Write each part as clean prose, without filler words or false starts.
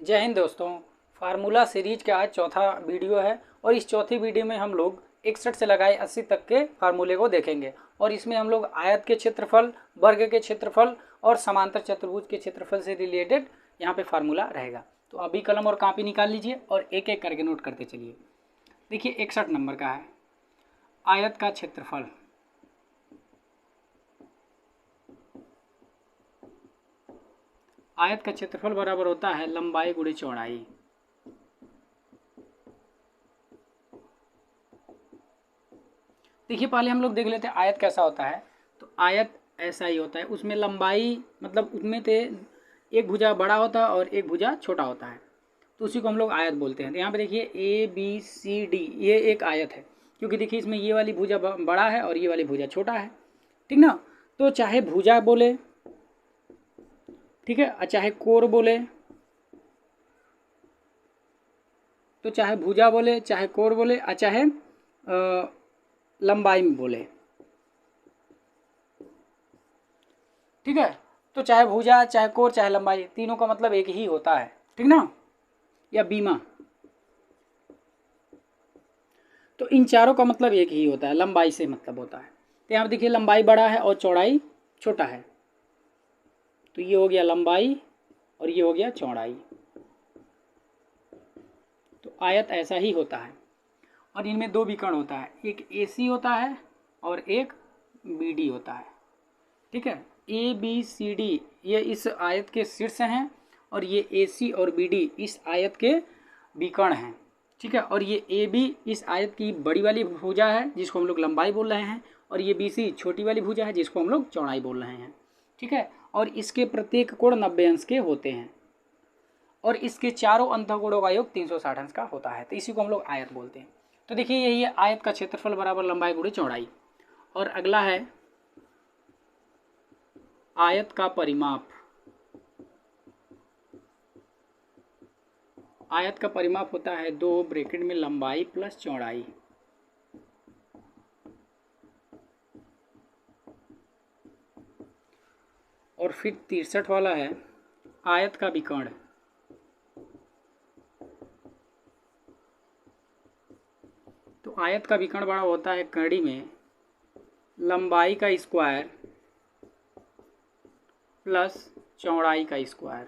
जय हिंद दोस्तों। Formula series का आज चौथा वीडियो है और इस चौथी वीडियो में हम लोग 61 से लगाए 80 तक के फार्मूले को देखेंगे और इसमें हम लोग आयत के क्षेत्रफल, वर्ग के क्षेत्रफल और समांतर चतुर्भुज के क्षेत्रफल से रिलेटेड यहाँ पे फार्मूला रहेगा। तो अभी कलम और कॉपी निकाल लीजिए और एक एक करके नोट करते चलिए। देखिए 61 नंबर का है, आयत का क्षेत्रफल। आयत का क्षेत्रफल बराबर होता है लंबाई गुणे चौड़ाई। देखिए पहले हम लोग देख लेते हैं आयत कैसा होता है। तो आयत ऐसा ही होता है, उसमें लंबाई मतलब उसमें से एक भुजा बड़ा होता है और एक भुजा छोटा होता है, तो उसी को हम लोग आयत बोलते हैं। तो यहाँ पे देखिए ABCD ये एक आयत है, क्योंकि देखिए इसमें ये वाली भुजा बड़ा है और ये वाली भुजा छोटा है, ठीक ना। तो चाहे भुजा बोले, ठीक है, और चाहे कोर बोले, तो चाहे भुजा बोले, चाहे कोर बोले, और चाहे लंबाई में बोले, ठीक है। तो चाहे भुजा, चाहे कोर, चाहे लंबाई, तीनों का मतलब एक ही होता है, ठीक ना, या बीमा। तो इन चारों का मतलब एक ही होता है, लंबाई से मतलब होता है। तो यहाँ पर देखिए लंबाई बड़ा है और चौड़ाई छोटा है, तो ये हो गया लंबाई और ये हो गया चौड़ाई। तो आयत ऐसा ही होता है और इनमें दो विकर्ण होता है, एक AC होता है और एक BD होता है, ठीक है। ABCD ये इस आयत के शीर्ष हैं और ये AC और BD इस आयत के विकर्ण हैं, ठीक है। और ये AB इस आयत की बड़ी वाली भुजा है जिसको हम लोग लंबाई बोल रहे हैं, और ये BC छोटी वाली भुजा है जिसको हम लोग चौड़ाई बोल रहे हैं, ठीक है। और इसके प्रत्येक कोण 90 अंश के होते हैं और इसके चारों अंतःकोणों का योग 360 अंश का होता है, तो इसी को हम लोग आयत बोलते हैं। तो देखिए यही है आयत का क्षेत्रफल बराबर लंबाई गुणे चौड़ाई। और अगला है आयत का परिमाप। आयत का परिमाप होता है 2 ब्रैकेट में लंबाई प्लस चौड़ाई। और फिर 63 वाला है आयत का विकर्ण। तो आयत का विकर्ण बड़ा होता है कड़ी में लंबाई का स्क्वायर प्लस चौड़ाई का स्क्वायर,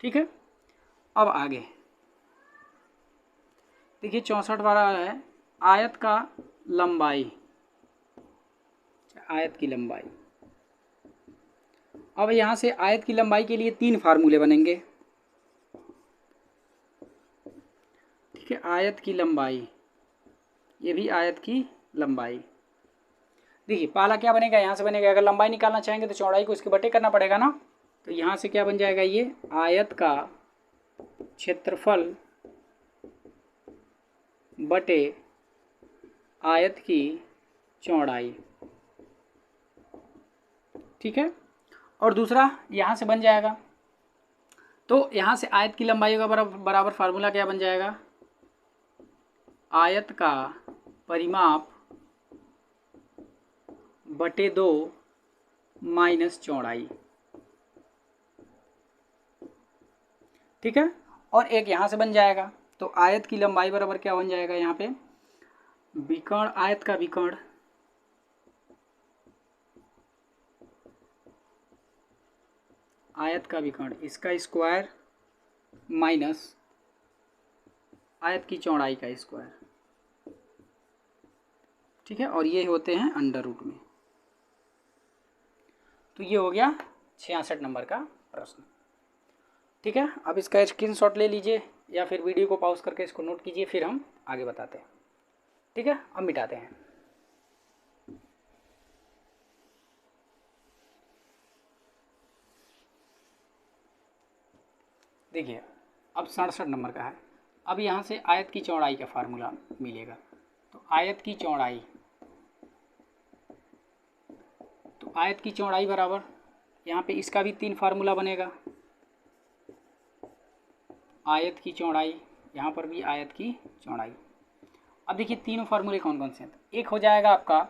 ठीक है। अब आगे देखिए 64 वाला है आयत का लंबाई, आयत की लंबाई। अब यहाँ से आयत की लंबाई के लिए 3 फार्मूले बनेंगे, ठीक है। आयत की लंबाई, ये भी आयत की लंबाई। देखिए पहला क्या बनेगा, यहाँ से बनेगा, अगर लंबाई निकालना चाहेंगे तो चौड़ाई को इसके बटे करना पड़ेगा ना। तो यहाँ से क्या बन जाएगा, ये आयत का क्षेत्रफल बटे आयत की चौड़ाई, ठीक है। और दूसरा यहाँ से बन जाएगा, तो यहाँ से आयत की लंबाई का बराबर फार्मूला क्या बन जाएगा, आयत का परिमाप बटे 2 माइनस चौड़ाई, ठीक है। और एक यहाँ से बन जाएगा, तो आयत की लंबाई बराबर क्या बन जाएगा, यहाँ पे विकर्ण, आयत का विकर्ण आयत का विकर्ण इसका स्क्वायर माइनस आयत की चौड़ाई का स्क्वायर, ठीक है। और ये होते हैं अंडर रूट में। तो ये हो गया 66 नंबर का प्रश्न, ठीक है। अब इसका स्क्रीनशॉट ले लीजिए या फिर वीडियो को पॉज करके इसको नोट कीजिए, फिर हम आगे बताते हैं, ठीक है। अब मिटाते हैं। देखिए अब 67 नंबर का है। अब यहाँ से आयत की चौड़ाई का फार्मूला मिलेगा। तो आयत की चौड़ाई, तो आयत की चौड़ाई बराबर यहाँ पे इसका भी 3 फार्मूला बनेगा। आयत की चौड़ाई, यहाँ पर भी आयत की चौड़ाई। अब देखिए तीनों फार्मूले कौन कौन से हैं। एक हो जाएगा आपका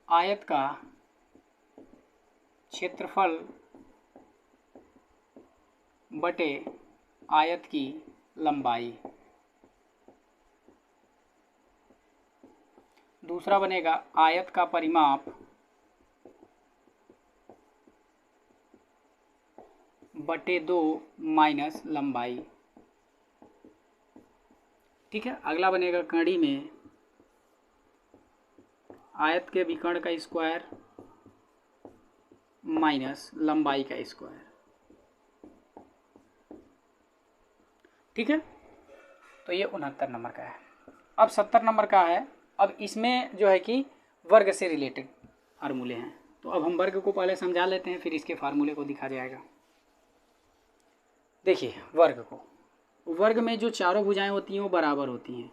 आयत का क्षेत्रफल बटे आयत की लंबाई। दूसरा बनेगा आयत का परिमाप बटे 2 माइनस लंबाई। ठीक है, अगला बनेगा कड़ी में आयत के विकर्ण का स्क्वायर माइनस लंबाई का स्क्वायर। ठीक है, तो ये 69 नंबर का है। अब 70 नंबर का है। अब इसमें जो है कि वर्ग से रिलेटेड फार्मूले हैं, तो अब हम वर्ग को पहले समझा लेते हैं, फिर इसके फार्मूले को दिखा जाएगा। देखिए वर्ग को, वर्ग में जो चारों भुजाएं होती हैं वो बराबर होती हैं,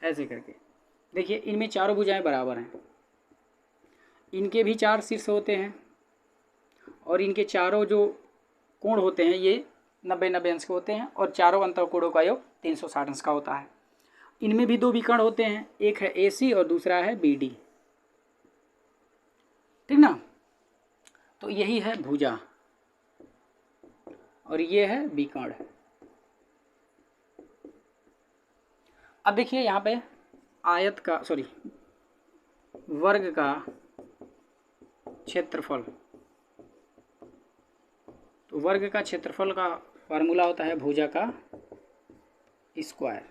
ऐसे करके देखिए इनमें चारों भुजाएं बराबर हैं, इनके भी 4 शीर्ष होते हैं और इनके चारों जो कोण होते हैं ये 90-90 अंश के होते हैं और चारों अंतःकोणों का योग 360 अंश का होता है। इनमें भी 2 विकर्ण होते हैं, एक है AC और दूसरा है BD। ठीक ना, तो यही है भुजा और ये है विकर्ण। अब देखिए यहाँ पे आयत का वर्ग का क्षेत्रफल, तो वर्ग का क्षेत्रफल का फार्मूला होता है भुजा का स्क्वायर।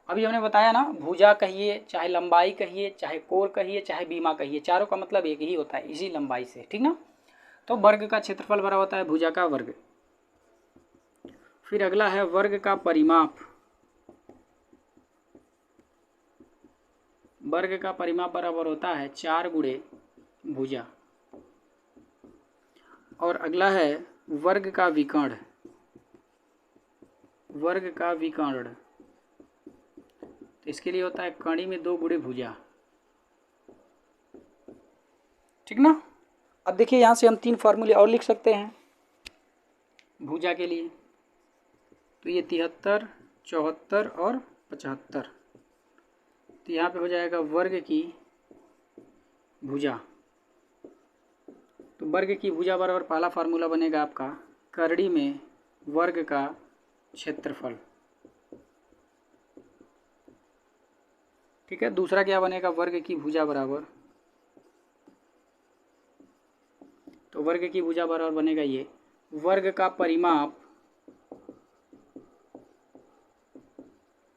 अभी हमने बताया ना, भुजा कहिए चाहे लंबाई कहिए चाहे कोण कहिए चाहे बीमा कहिए, चारों का मतलब एक ही होता है इसी लंबाई से। ठीक ना, तो वर्ग का क्षेत्रफल बराबर होता है भुजा का वर्ग। फिर अगला है वर्ग का परिमाप। वर्ग का परिमाप बराबर होता है 4 गुणे भुजा। और अगला है वर्ग का विकर्ण। वर्ग का विकर्ण तो इसके लिए होता है कड़ी में 2 गुणे भुजा। ठीक ना, अब देखिए यहाँ से हम 3 फार्मूले और लिख सकते हैं भुजा के लिए, तो ये 73, 74 और 75। तो यहाँ पे हो जाएगा वर्ग की भुजा। तो वर्ग की भुजा बराबर पहला फार्मूला बनेगा आपका करड़ी में वर्ग का क्षेत्रफल। ठीक है, दूसरा क्या बनेगा वर्ग की भुजा बराबर, तो वर्ग की भुजा बराबर बनेगा ये वर्ग का परिमाप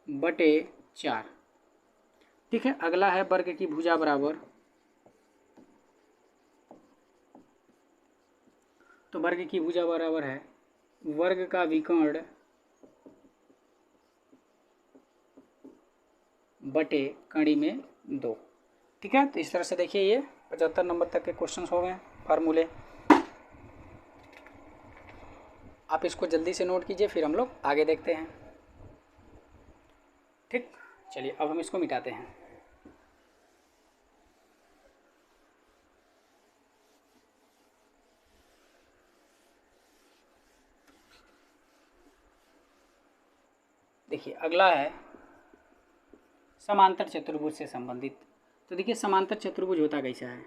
बटे 4। ठीक है, अगला है वर्ग की भुजा बराबर, तो वर्ग की भुजा बराबर है वर्ग का विकर्ण बटे कड़ी में 2। ठीक है, तो इस तरह से देखिए ये 75 नंबर तक के क्वेश्चंस हो गए फार्मूले। आप इसको जल्दी से नोट कीजिए, फिर हम लोग आगे देखते हैं। ठीक, चलिए अब हम इसको मिटाते हैं। देखिए अगला है समांतर चतुर्भुज से संबंधित। तो देखिए समांतर चतुर्भुज होता कैसा है।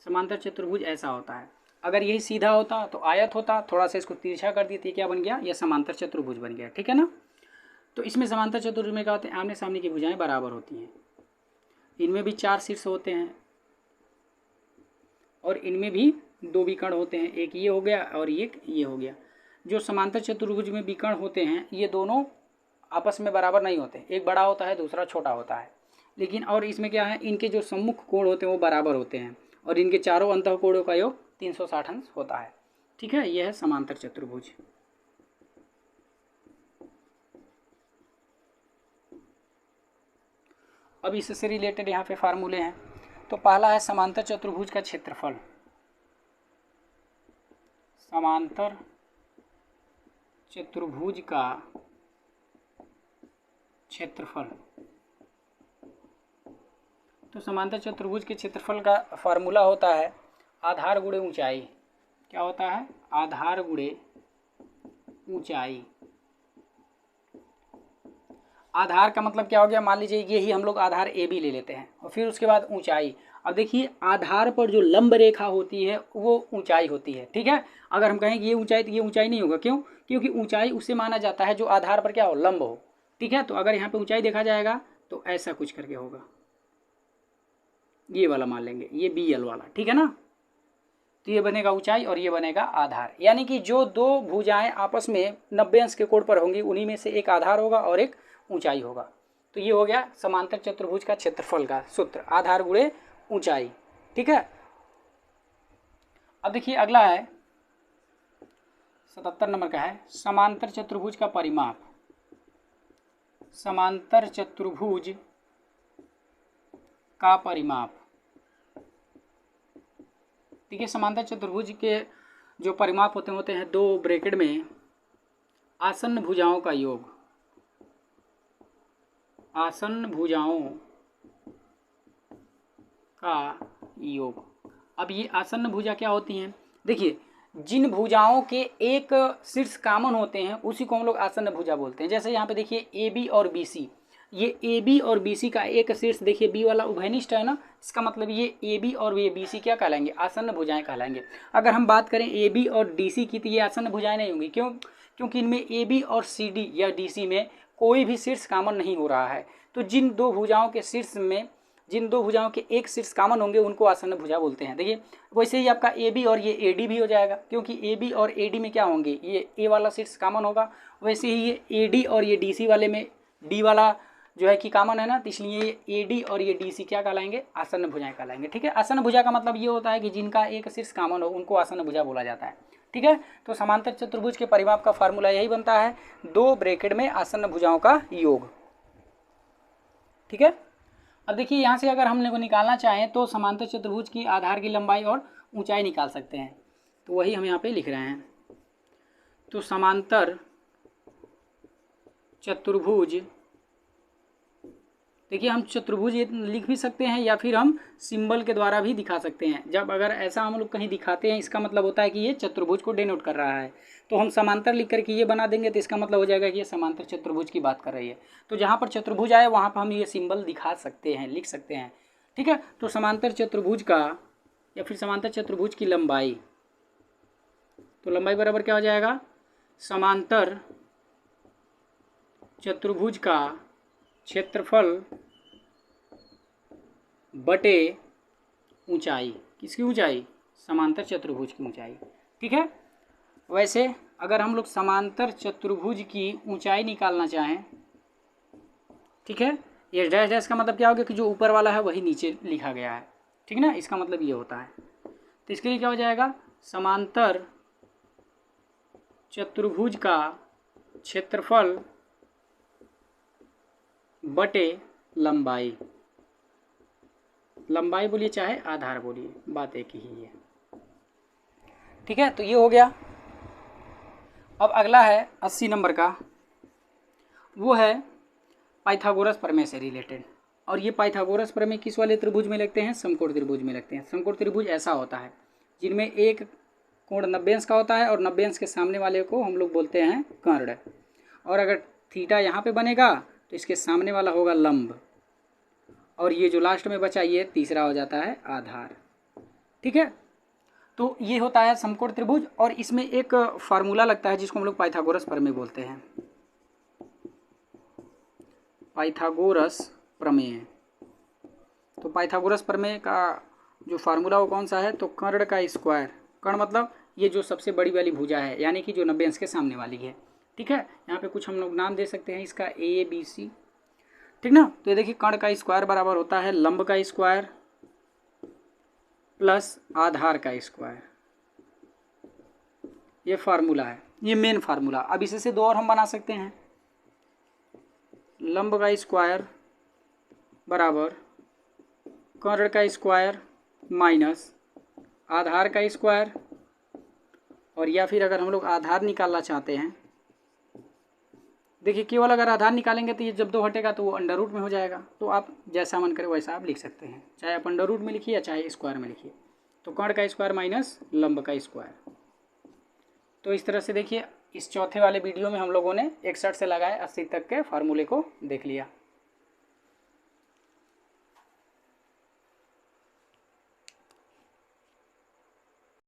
समांतर चतुर्भुज ऐसा होता है, अगर यही सीधा होता तो आयत होता, थोड़ा सा इसको तिरछा कर दिए तो क्या बन गया, यह समांतर चतुर्भुज बन गया। ठीक है ना, तो इसमें समांतर चतुर्भुज में क्या होते हैं, आमने सामने की भुजाएं बराबर होती हैं, इनमें भी 4 शीर्ष होते हैं और इनमें भी 2 विकर्ण होते हैं, एक ये हो गया और एक ये हो गया। जो समांतर चतुर्भुज में विकर्ण होते हैं ये दोनों आपस में बराबर नहीं होते, एक बड़ा होता है दूसरा छोटा होता है, लेकिन और इसमें क्या है, इनके जो सम्मुख कोण होते हैं वो बराबर होते हैं और इनके चारों अंतःकोणों का योग 360 अंश होता है। ठीक है, यह है समांतर चतुर्भुज। अब इससे रिलेटेड यहाँ पे फार्मूले हैं। तो पहला है समांतर चतुर्भुज का क्षेत्रफल। समांतर चतुर्भुज का क्षेत्रफल, तो समांतर चतुर्भुज के क्षेत्रफल का फार्मूला होता है आधार गुणे ऊंचाई। क्या होता है, आधार गुणे ऊंचाई। आधार का मतलब क्या हो गया, मान लीजिए ये ही हम लोग आधार AB ले लेते हैं और फिर उसके बाद ऊंचाई। अब देखिए आधार पर जो लंब रेखा होती है वो ऊंचाई होती है, ठीक है। अगर हम कहें कि ये ऊंचाई, तो ये ऊंचाई नहीं होगा, क्यों? क्योंकि ऊंचाई उसे माना जाता है जो आधार पर क्या हो, लंब हो, ठीक है। तो अगर यहाँ पे ऊंचाई देखा जाएगा तो ऐसा कुछ करके होगा, ये वाला मान लेंगे, ये BL वाला, ठीक है ना। तो ये बनेगा ऊंचाई और ये बनेगा आधार, यानी कि जो दो भुजाएं आपस में 90 अंश के कोण पर होंगी उन्हीं में से एक आधार होगा और एक ऊंचाई होगा। तो ये हो गया समांतर चतुर्भुज का क्षेत्रफल का सूत्र, आधार गुणे ऊंचाई, ठीक है। अब देखिए अगला है 77 नंबर का है समांतर चतुर्भुज का परिमाप। समांतर चतुर्भुज का परिमाप, देखिए समांतर चतुर्भुज के जो परिमाप होते हैं 2 ब्रैकेट में आसन्न भुजाओं का योग, आसन्न भुजाओं का योग। अब ये आसन्न भुजा क्या होती हैं? देखिए जिन भुजाओं के एक शीर्ष कॉमन होते हैं उसी को हम लोग आसन्न भुजा बोलते हैं। जैसे यहाँ पे देखिए AB और BC, ये AB और BC का एक शीर्ष देखिए B वाला उभयनिष्ठ है ना, इसका मतलब ये AB और ये BC क्या कहलाएंगे? आसन्न भुजाएं कहलाएंगे। अगर हम बात करें AB और DC की तो ये आसन्न भुजाएं नहीं होंगी, क्यों? क्योंकि इनमें AB और CD या DC में कोई भी शीर्ष कॉमन नहीं हो रहा है। तो जिन दो भुजाओं के शीर्ष में, जिन दो भुजाओं के एक शीर्ष कॉमन होंगे उनको आसन्न भुजा बोलते हैं। देखिए वैसे ही आपका AB और ये AD भी हो जाएगा, क्योंकि AB और AD में क्या होंगे, ये A वाला शीर्ष कॉमन होगा, वैसे ही ये AD और ये DC वाले में D वाला जो है कि कॉमन है ना, तो इसलिए ये AD और ये DC क्या कहलाएंगे? आसन्न भुजाएं कहलाएंगे, ठीक है। आसन्न भुजा का मतलब ये होता है कि जिनका एक शीर्ष कॉमन हो उनको आसन्न भुजा बोला जाता है, ठीक है। तो समांतर चतुर्भुज के परिमाप का फार्मूला यही बनता है, 2 ब्रैकेट में आसन्न भुजाओं का योग, ठीक है। अब देखिए यहाँ से अगर हम लोग निकालना चाहें तो समांतर चतुर्भुज की आधार की लंबाई और ऊंचाई निकाल सकते हैं, तो वही हम यहाँ पे लिख रहे हैं। तो समांतर चतुर्भुज, देखिए हम चतुर्भुज लिख भी सकते हैं या फिर हम सिंबल के द्वारा भी दिखा सकते हैं। जब अगर ऐसा हम लोग कहीं दिखाते हैं इसका मतलब होता है कि ये चतुर्भुज को डिनोट कर रहा है, तो हम समांतर लिख करके ये बना देंगे तो इसका मतलब हो जाएगा कि ये समांतर चतुर्भुज की बात कर रही है। तो जहाँ पर चतुर्भुज आए वहाँ पर हम ये सिंबल दिखा सकते हैं, लिख सकते हैं, ठीक है। तो समांतर चतुर्भुज का या फिर समांतर चतुर्भुज की लंबाई, तो लंबाई बराबर क्या हो जाएगा? समांतर चतुर्भुज का क्षेत्रफल बटे ऊंचाई, किसकी ऊंचाई? समांतर चतुर्भुज की ऊंचाई, ठीक है। वैसे अगर हम लोग समांतर चतुर्भुज की ऊंचाई निकालना चाहें, ठीक है, ये डैश डैश का मतलब क्या हो गया कि जो ऊपर वाला है वही नीचे लिखा गया है, ठीक ना, इसका मतलब ये होता है। तो इसके लिए क्या हो जाएगा? समांतर चतुर्भुज का क्षेत्रफल बटे लंबाई, लंबाई बोलिए चाहे आधार बोलिए, बात एक ही है, ठीक है। तो ये हो गया। अब अगला है 80 नंबर का, वो है पाइथागोरस प्रमेय से रिलेटेड। और ये पाइथागोरस प्रमेय किस वाले त्रिभुज में लगते हैं? समकोण त्रिभुज में लगते हैं। समकोण त्रिभुज ऐसा होता है जिनमें एक कोण 90 अंश का होता है और 90 अंश के सामने वाले को हम लोग बोलते हैं कर्ण। और अगर थीटा यहाँ पे बनेगा तो इसके सामने वाला होगा लंब, और ये जो लास्ट में बचा ये तीसरा हो जाता है आधार, ठीक है। तो ये होता है समकोण त्रिभुज, और इसमें एक फार्मूला लगता है जिसको हम लोग पाइथागोरस प्रमेय बोलते हैं, पाइथागोरस प्रमेय। तो पाइथागोरस प्रमेय का जो फार्मूला वो कौन सा है? तो कर्ण का स्क्वायर, कर्ण मतलब ये जो सबसे बड़ी वाली भुजा है, यानी कि जो 90 अंश के सामने वाली है, ठीक है। यहाँ पे कुछ हम लोग नाम दे सकते हैं इसका ABC, ठीक ना। तो ये देखिए कर्ण का स्क्वायर बराबर होता है लंब का स्क्वायर प्लस आधार का स्क्वायर, ये फार्मूला है, ये मेन फार्मूला। अब इसे से दो और हम बना सकते हैं, लंब का स्क्वायर बराबर कर्ण का स्क्वायर माइनस आधार का स्क्वायर, और या फिर अगर हम लोग आधार निकालना चाहते हैं, देखिए केवल अगर आधार निकालेंगे तो ये जब 2 हटेगा तो वो अंडर रूट में हो जाएगा। तो आप जैसा मन करे वैसा आप लिख सकते हैं, चाहे आप अंडर रूट में लिखिए या चाहे स्क्वायर में लिखिए। तो कर्ण का स्क्वायर माइनस लंब का स्क्वायर। तो इस तरह से देखिए इस चौथे वाले वीडियो में हम लोगों ने 61 से लगाए 80 तक के फार्मूले को देख लिया।